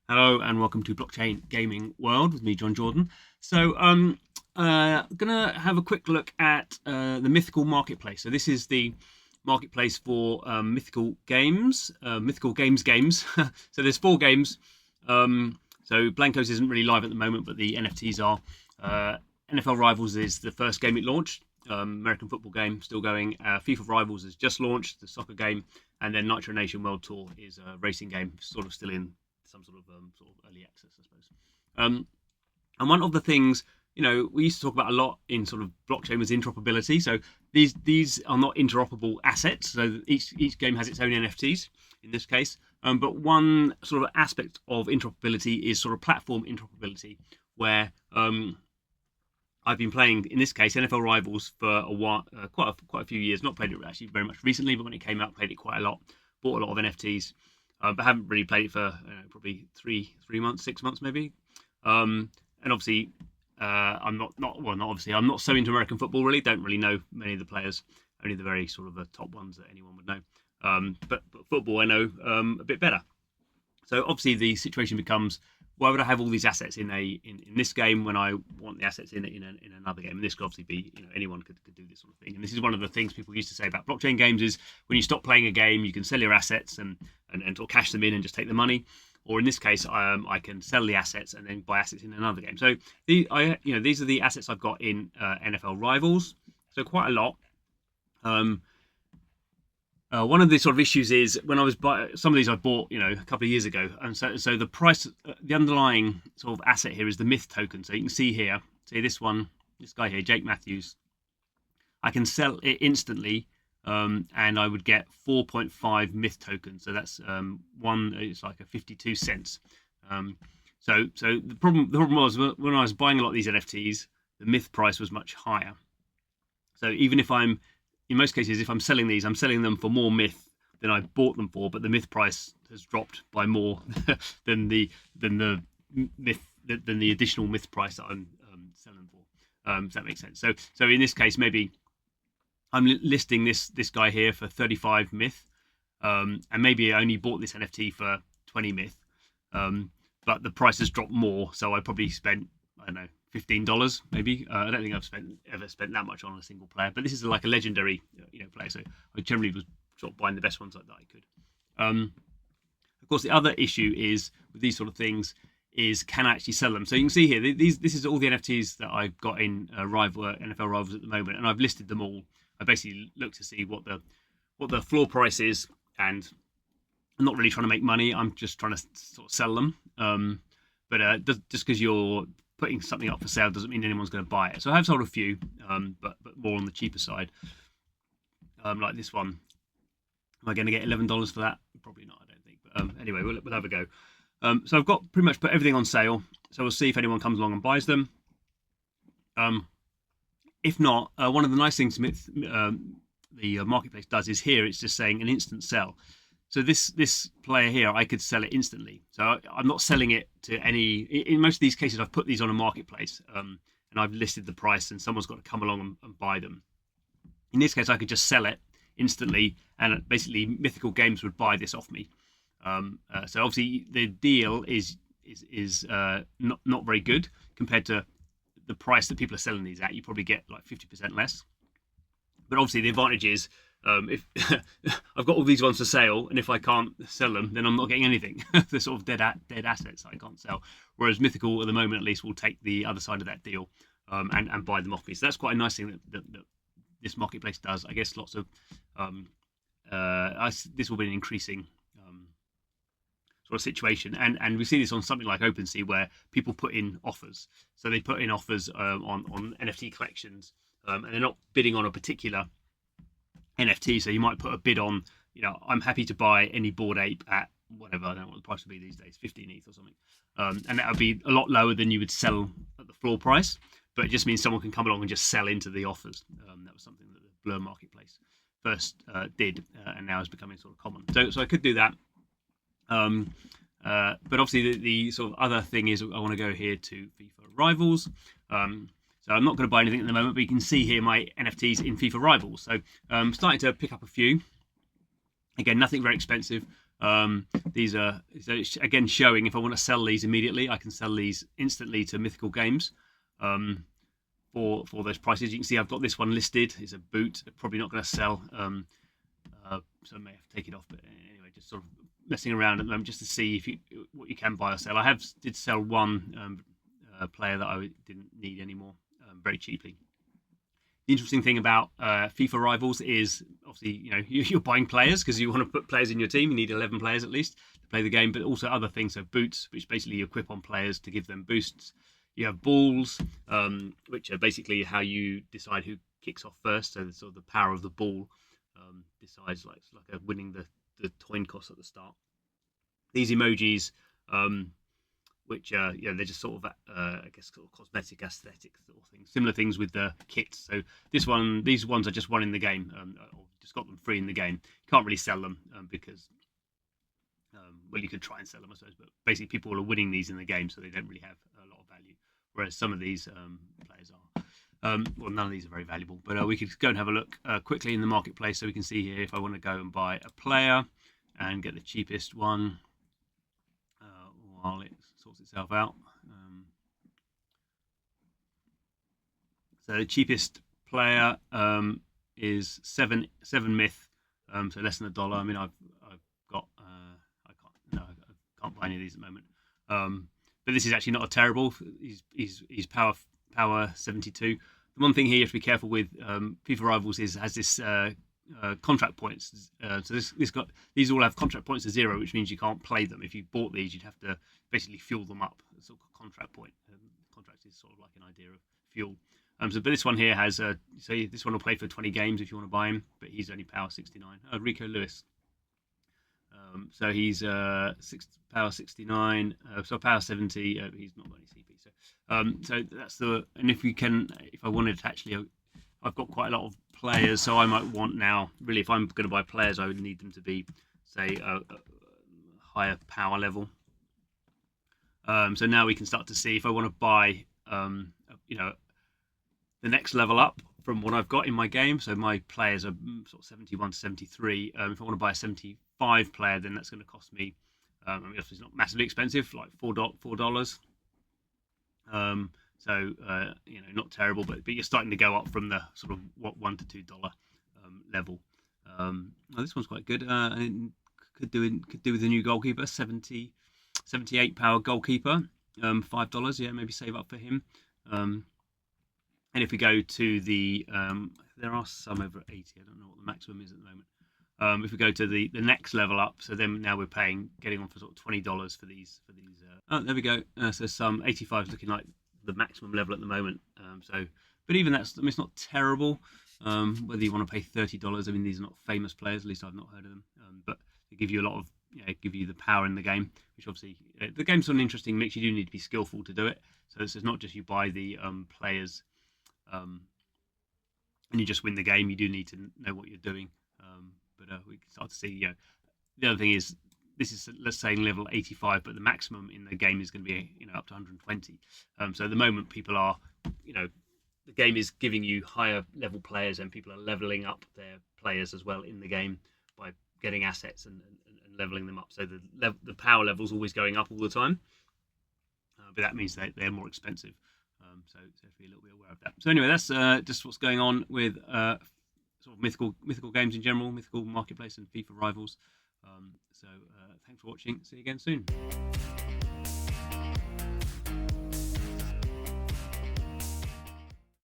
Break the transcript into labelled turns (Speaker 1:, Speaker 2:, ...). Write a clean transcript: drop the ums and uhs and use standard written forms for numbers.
Speaker 1: Hello and welcome to Blockchain Gaming World with me, John Jordan. So, gonna have a quick look at the Mythical Marketplace. So this is the marketplace for mythical games, games. So there's four games. So Blancos isn't really live at the moment, but the NFTs are. NFL Rivals is the first game it launched. American football game still going. FIFA Rivals has just launched, the soccer game, and then Nitro Nation World Tour is a racing game, sort of still in some sort of early access, I suppose. And one of the things, we used to talk about a lot in sort of blockchain was interoperability. So these are not interoperable assets. So each game has its own NFTs in this case. But one sort of aspect of interoperability is sort of platform interoperability, where I've been playing, in this case, NFL Rivals for a while, quite a few years. Not played it actually very much recently, but when it came out, played it quite a lot. Bought a lot of NFTs, but haven't really played it for probably three months, 6 months maybe. And obviously, I'm I'm not so into American football really. Don't really know many of the players, only the very sort of the top ones that anyone would know. But football I know a bit better. So obviously the situation becomes, why would I have all these assets in this game when I want the assets in another game? And this could obviously be, anyone could do this sort of thing. And this is one of the things people used to say about blockchain games is when you stop playing a game, you can sell your assets and sort of cash them in and just take the money. Or in this case, I can sell the assets and then buy assets in another game. So these are the assets I've got in NFL Rivals. So quite a lot. One of the sort of issues is when I was buying some of these I bought, a couple of years ago, and so the price, the underlying sort of asset here is the myth token. So you can see here, this guy here, Jake Matthews, I can sell it instantly, and I would get 4.5 myth tokens. So that's it's like a 52 cents. So the problem was when I was buying a lot of these NFTs, the myth price was much higher. So even if in most cases, if I'm selling these, I'm selling them for more myth than I bought them for, but the myth price has dropped by more than the additional myth price that I'm selling them for. Does that make sense? So in this case, maybe I'm listing this guy here for 35 myth, and maybe I only bought this NFT for 20 myth, but the price has dropped more, so I probably spent, I don't know, $15 maybe. I don't think I've ever spent that much on a single player, but this is like a legendary player, so I generally was sort of buying the best ones that I could. Of course, the other issue is with these sort of things is, can I actually sell them? So you can see here, this is all the NFTs that I've got in NFL Rivals at the moment, and I've listed them all. I basically look to see what the floor price is, and I'm not really trying to make money. I'm just trying to sort of sell them. But just because you're putting something up for sale doesn't mean anyone's going to buy it. So I have sold a few, but more on the cheaper side. Like this one. Am I going to get $11 for that? Probably not, I don't think. But anyway, we'll have a go. So I've got pretty much put everything on sale. So we'll see if anyone comes along and buys them. If not, one of the nice things the marketplace does is here it's just saying an instant sell. So this player here, I could sell it instantly. So I'm not selling it to any. In most of these cases, I've put these on a marketplace, and I've listed the price, and someone's got to come along and buy them. In this case, I could just sell it instantly, and basically, Mythical Games would buy this off me. So obviously, the deal is not very good compared to the price that people are selling these at. You probably get like 50% less. But obviously, the advantage is, if I've got all these ones for sale, and if I can't sell them, then I'm not getting anything. They're sort of dead assets that I can't sell. Whereas Mythical, at the moment at least, will take the other side of that deal and buy them off me. So that's quite a nice thing that this marketplace does. I guess lots of this will be an increasing sort of situation, and we see this on something like OpenSea where people put in offers. So they put in offers on NFT collections, and they're not bidding on a particular NFT. So you might put a bid on, I'm happy to buy any Bored Ape at whatever, I don't know what the price would be these days, 15 ETH or something. And that would be a lot lower than you would sell at the floor price, but it just means someone can come along and just sell into the offers. That was something that the Blur marketplace first did, and now is becoming sort of common. So I could do that. But obviously the sort of other thing is I want to go here to FIFA Rivals. So I'm not going to buy anything at the moment, but you can see here my NFTs in FIFA Rivals. So starting to pick up a few. Again, nothing very expensive. These are, so it's again showing if I want to sell these immediately, I can sell these instantly to Mythical Games for those prices. You can see I've got this one listed. It's a boot. Probably not going to sell, so I may have to take it off. But anyway, just sort of messing around at the moment just to see if what you can buy or sell. I did sell one player that I didn't need anymore very cheaply. The interesting thing about FIFA Rivals is obviously you're buying players because you want to put players in your team. You need 11 players at least to play the game, but also other things. So boots, which basically you equip on players to give them boosts. You have balls, which are basically how you decide who kicks off first. So sort of the power of the ball decides like winning the coin toss at the start. These emojis, which they're just sort of I guess sort of cosmetic, aesthetic sort of things. Similar things with the kits. So these ones are just one in the game, or just got them free in the game. Can't really sell them because well, you could try and sell them, I suppose, but basically people are winning these in the game, so they don't really have a lot of value. Whereas some of these players are. Well, none of these are very valuable, but we could go and have a look quickly in the marketplace, so we can see here if I want to go and buy a player and get the cheapest one while it sorts itself out. So the cheapest player is seven myth, so less than $1. I mean, I've got I can't buy any of these at the moment. But this is actually not a terrible. He's power 72. The one thing here you have to be careful with FIFA Rivals has this contract points. So these all have contract points to 0, which means you can't play them. If you bought these, you'd have to basically fuel them up. It's sort of contract point. Contract is sort of like an idea of fuel. But this one here has so this one will play for 20 games if you want to buy him, but he's only power 69. Rico Lewis. So he's power 69, so power 70. He's not got any CP. So that's and if I wanted to actually, I've got quite a lot of players, so I might want now, really, if I'm going to buy players, I would need them to be, say, a higher power level. So now we can start to see if I want to buy, the next level up from what I've got in my game. So my players are sort of 71 to 73. If I want to buy a 75 player, then that's going to cost me, it's not massively expensive, like $4. So not terrible, but you're starting to go up from the sort of $1 to $2 level. This one's quite good. And could do with the new goalkeeper, 78 power goalkeeper, $5. Yeah, maybe save up for him. And if we go to the, there are some over at 80. I don't know what the maximum is at the moment. If we go to the next level up, so then now we're getting on for sort of $20 for these. There we go. So some 85 is looking like the maximum level at the moment. But even that's, I mean, it's not terrible. Whether you want to pay $30, I mean, these are not famous players. At least I've not heard of them. But they give you a lot of, give you the power in the game, which obviously the game's an interesting mix. You do need to be skillful to do it. So it's not just you buy the players. And you just win the game. You do need to know what you're doing. But we can start to see. The other thing is, this is, let's say, level 85, but the maximum in the game is going to be up to 120. So at the moment, people are, the game is giving you higher level players, and people are leveling up their players as well in the game by getting assets and leveling them up. So the power level is always going up all the time. But that means they're more expensive. So you have to be a little bit aware of that. So anyway, that's just what's going on with sort of mythical games in general, mythical marketplace and FIFA Rivals. So thanks for watching. See you again soon.